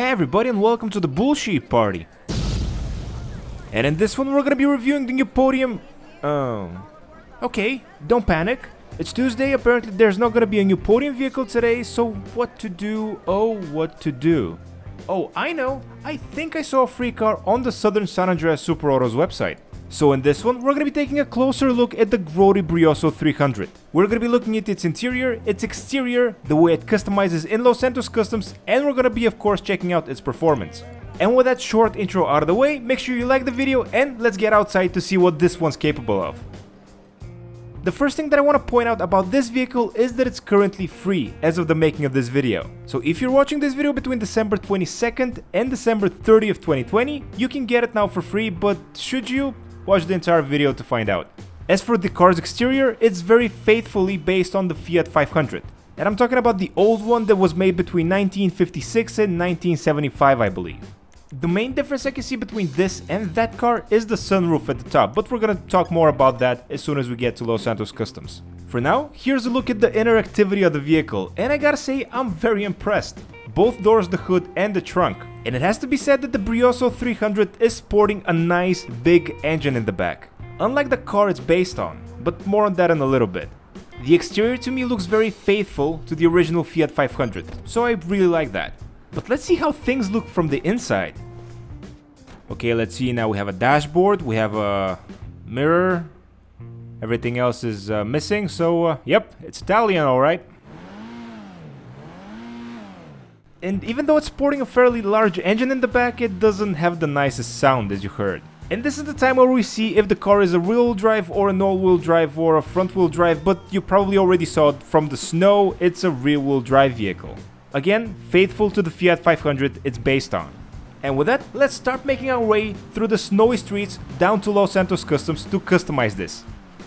Hey everybody and welcome to the bullshit party. And in this one we're gonna be reviewing the new podium... Okay, don't panic. It's Tuesday, apparently there's not gonna be a new podium vehicle today, so what to do? Oh, what to do? Oh, I know! I think I saw a free car on the Southern San Andreas Super Auto's website. So in this one, we're gonna be taking a closer look at the Grotti Brioso 300. We're gonna be looking at its interior, its exterior, the way it customizes in Los Santos Customs, and we're gonna be of course checking out its performance. And with that short intro out of the way, make sure you like the video and let's get outside to see what this one's capable of. The first thing that I want to point out about this vehicle is that it's currently free as of the making of this video. So if you're watching this video between December 22nd and December 30th, 2020, you can get it now for free, but should you? Watch the entire video to find out. As for the car's exterior, it's very faithfully based on the Fiat 500. And I'm talking about the old one that was made between 1956 and 1975, I believe. The main difference I can see between this and that car is the sunroof at the top, but we're gonna talk more about that as soon as we get to Los Santos Customs. For now, here's a look at the inner activity of the vehicle, and I gotta say I'm very impressed. Both doors, the hood and the trunk. And it has to be said that the Brioso 300 is sporting a nice big engine in the back, unlike the car it's based on, but more on that in a little bit. The exterior to me looks very faithful to the original Fiat 500, so I really like that. But let's see how things look from the inside. Okay, let's see, now we have a dashboard, we have a mirror, everything else is missing, so yep, it's Italian alright. And even though it's sporting a fairly large engine in the back, it doesn't have the nicest sound as you heard. And this is the time where we see if the car is a rear-wheel drive or an all-wheel drive or a front-wheel drive, but you probably already saw it from the snow, it's a rear-wheel drive vehicle. Again, faithful to the Fiat 500 it's based on. And with that, let's start making our way through the snowy streets down to Los Santos Customs to customize this.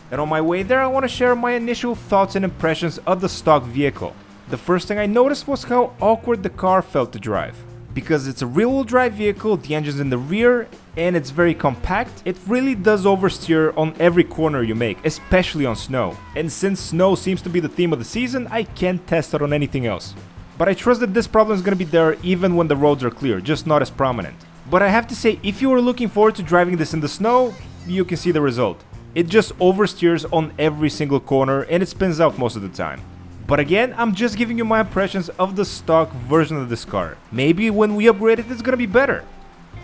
And on my way there I want to share my initial thoughts and impressions of the stock vehicle. The first thing I noticed was how awkward the car felt to drive. Because it's a rear-wheel drive vehicle, the engine's in the rear, and it's very compact, it really does oversteer on every corner you make, especially on snow. And since snow seems to be the theme of the season, I can't test it on anything else. But I trust that this problem is gonna be there even when the roads are clear, just not as prominent. But I have to say, if you are looking forward to driving this in the snow, you can see the result. It just oversteers on every single corner and it spins out most of the time. But again, I'm just giving you my impressions of the stock version of this car. Maybe when we upgrade it, it's gonna be better.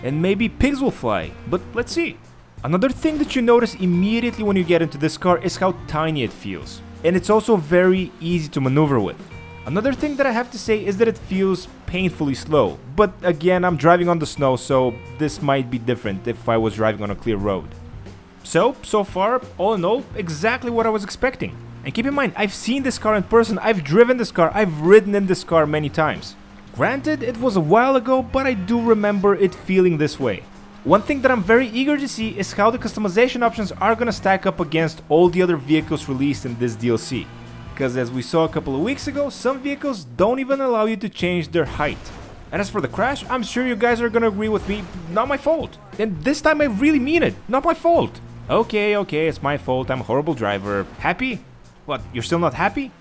And maybe pigs will fly, but let's see. Another thing that you notice immediately when you get into this car is how tiny it feels. And it's also very easy to maneuver with. Another thing that I have to say is that it feels painfully slow. But again, I'm driving on the snow, so this might be different if I was driving on a clear road. So far, all in all, exactly what I was expecting. And keep in mind, I've seen this car in person, I've driven this car, I've ridden in this car many times. Granted, it was a while ago, but I do remember it feeling this way. One thing that I'm very eager to see is how the customization options are gonna stack up against all the other vehicles released in this DLC. Because as we saw a couple of weeks ago, some vehicles don't even allow you to change their height. And as for the crash, I'm sure you guys are gonna agree with me, not my fault. And this time I really mean it, not my fault. Okay, it's my fault, I'm a horrible driver. Happy? What, you're still not happy?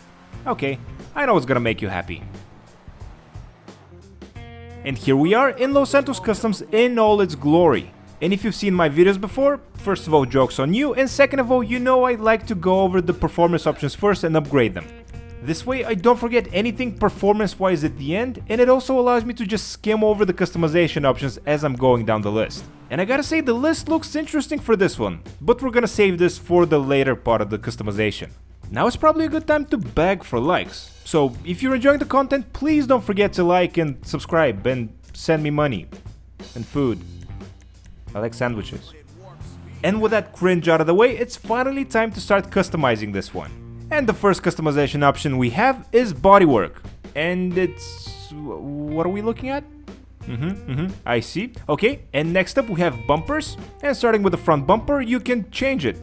Okay, I know what's gonna make you happy. And here we are in Los Santos Customs in all its glory. And if you've seen my videos before, first of all, joke's on you, and second of all, you know I like to go over the performance options first and upgrade them. This way I don't forget anything performance-wise at the end, and it also allows me to just skim over the customization options as I'm going down the list. And I gotta say, the list looks interesting for this one, but we're gonna save this for the later part of the customization. Now is probably a good time to beg for likes. So if you're enjoying the content, please don't forget to like and subscribe and send me money and food. I like sandwiches. And with that cringe out of the way, it's finally time to start customizing this one. And the first customization option we have is bodywork. And it's... what are we looking at? I see. Okay, and next up we have bumpers. And starting with the front bumper, you can change it.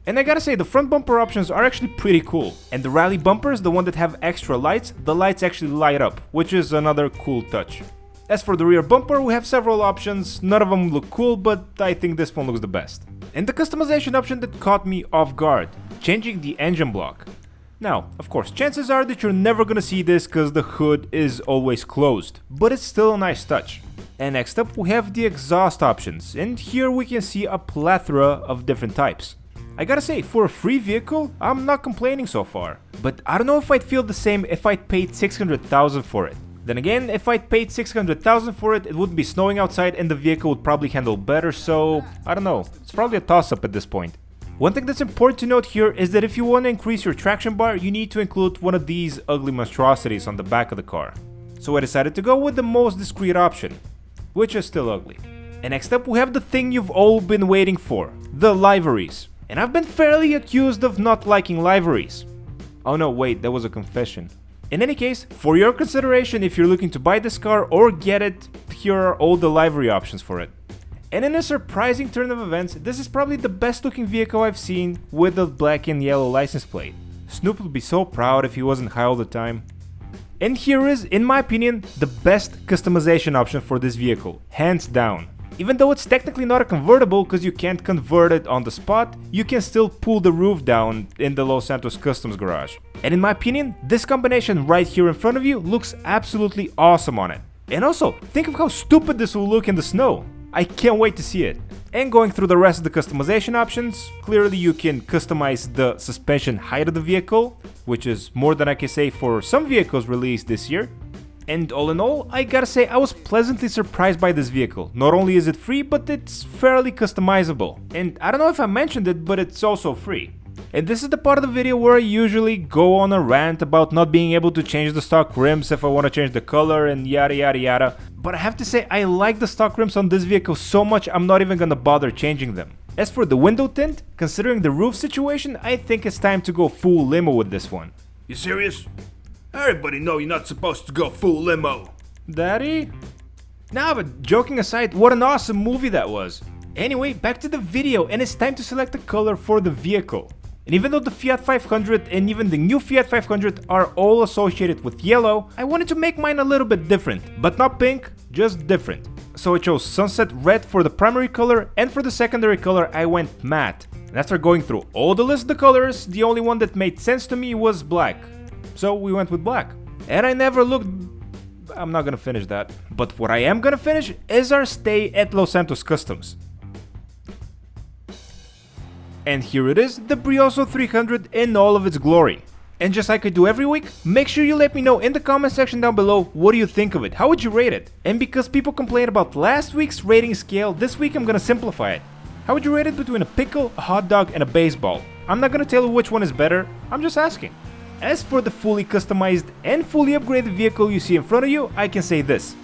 And I gotta say, the front bumper options are actually pretty cool. And the rally bumpers, the one that have extra lights, the lights actually light up, which is another cool touch. As for the rear bumper, we have several options, none of them look cool, but I think this one looks the best. And the customization option that caught me off guard, changing the engine block. Now, of course, chances are that you're never gonna see this because the hood is always closed, but it's still a nice touch. And next up we have the exhaust options, and here we can see a plethora of different types. I gotta say, for a free vehicle, I'm not complaining so far, but I don't know if I'd feel the same if I'd paid 600,000 for it. Then again, if I'd paid 600,000 for it, it wouldn't be snowing outside and the vehicle would probably handle better, so I don't know, it's probably a toss-up at this point. One thing that's important to note here is that if you want to increase your traction bar, you need to include one of these ugly monstrosities on the back of the car. So I decided to go with the most discreet option, which is still ugly. And next up we have the thing you've all been waiting for, the liveries. And I've been fairly accused of not liking liveries. Oh no, wait, that was a confession. In any case, for your consideration, if you're looking to buy this car or get it, here are all the livery options for it. And in a surprising turn of events, this is probably the best looking vehicle I've seen with the black and yellow license plate. Snoop would be so proud if he wasn't high all the time. And here is, in my opinion, the best customization option for this vehicle, hands down. Even though it's technically not a convertible because you can't convert it on the spot, you can still pull the roof down in the Los Santos Customs garage. And in my opinion, this combination right here in front of you looks absolutely awesome on it. And also, think of how stupid this will look in the snow. I can't wait to see it. And going through the rest of the customization options, clearly you can customize the suspension height of the vehicle, which is more than I can say for some vehicles released this year. And all in all, I gotta say I was pleasantly surprised by this vehicle. Not only is it free, but it's fairly customizable. And I don't know if I mentioned it, but it's also free. And this is the part of the video where I usually go on a rant about not being able to change the stock rims if I want to change the color and yada yada yada. But I have to say I like the stock rims on this vehicle so much I'm not even gonna bother changing them. As for the window tint, considering the roof situation, I think it's time to go full limo with this one. You serious? Everybody know you're not supposed to go full limo. Daddy? Nah, but joking aside, what an awesome movie that was. Anyway, back to the video, and it's time to select the color for the vehicle. And even though the Fiat 500 and even the new Fiat 500 are all associated with yellow, I wanted to make mine a little bit different, but not pink, just different. So I chose sunset red for the primary color, and for the secondary color I went matte. And after going through all the list of the colors, the only one that made sense to me was black. So we went with black. And I never looked... I'm not gonna finish that. But what I am gonna finish is our stay at Los Santos Customs. And here it is, the Brioso 300 in all of its glory. And just like I do every week, make sure you let me know in the comment section down below what do you think of it, how would you rate it? And because people complained about last week's rating scale, this week I'm gonna simplify it. How would you rate it between a pickle, a hot dog, and a baseball? I'm not gonna tell you which one is better, I'm just asking. As for the fully customized and fully upgraded vehicle you see in front of you, I can say this.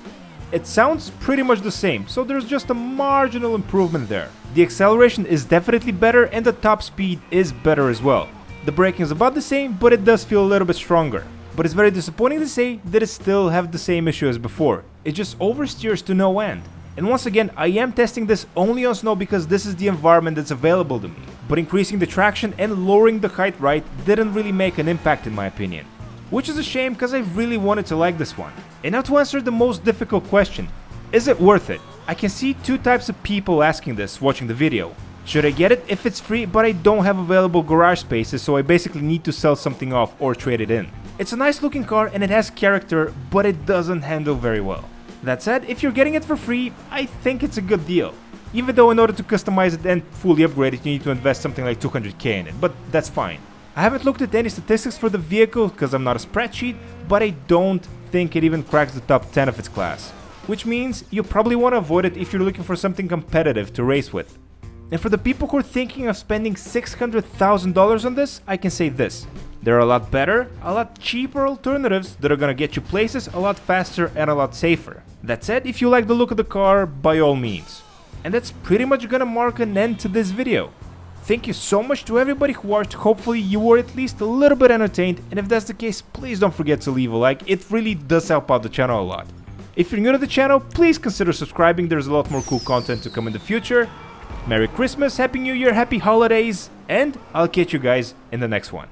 It sounds pretty much the same, so there's just a marginal improvement there. The acceleration is definitely better and the top speed is better as well. The braking is about the same, but it does feel a little bit stronger. But it's very disappointing to say that it still have the same issue as before. It just oversteers to no end. And once again, I am testing this only on snow because this is the environment that's available to me. But increasing the traction and lowering the height right didn't really make an impact in my opinion. Which is a shame because I really wanted to like this one. And now to answer the most difficult question, is it worth it? I can see two types of people asking this watching the video. Should I get it if it's free but I don't have available garage spaces, so I basically need to sell something off or trade it in? It's a nice looking car and it has character, but it doesn't handle very well. That said, if you're getting it for free, I think it's a good deal. Even though in order to customize it and fully upgrade it you need to invest something like 200k in it, but that's fine. I haven't looked at any statistics for the vehicle because I'm not a spreadsheet, but I don't think it even cracks the top 10 of its class. Which means you probably want to avoid it if you're looking for something competitive to race with. And for the people who are thinking of spending $600,000 on this, I can say this. There are a lot better, a lot cheaper alternatives that are gonna get you places a lot faster and a lot safer. That said, if you like the look of the car, by all means. And that's pretty much gonna mark an end to this video. Thank you so much to everybody who watched, hopefully you were at least a little bit entertained, and if that's the case, please don't forget to leave a like, it really does help out the channel a lot. If you're new to the channel, please consider subscribing, there's a lot more cool content to come in the future. Merry Christmas, Happy New Year, Happy Holidays, and I'll catch you guys in the next one.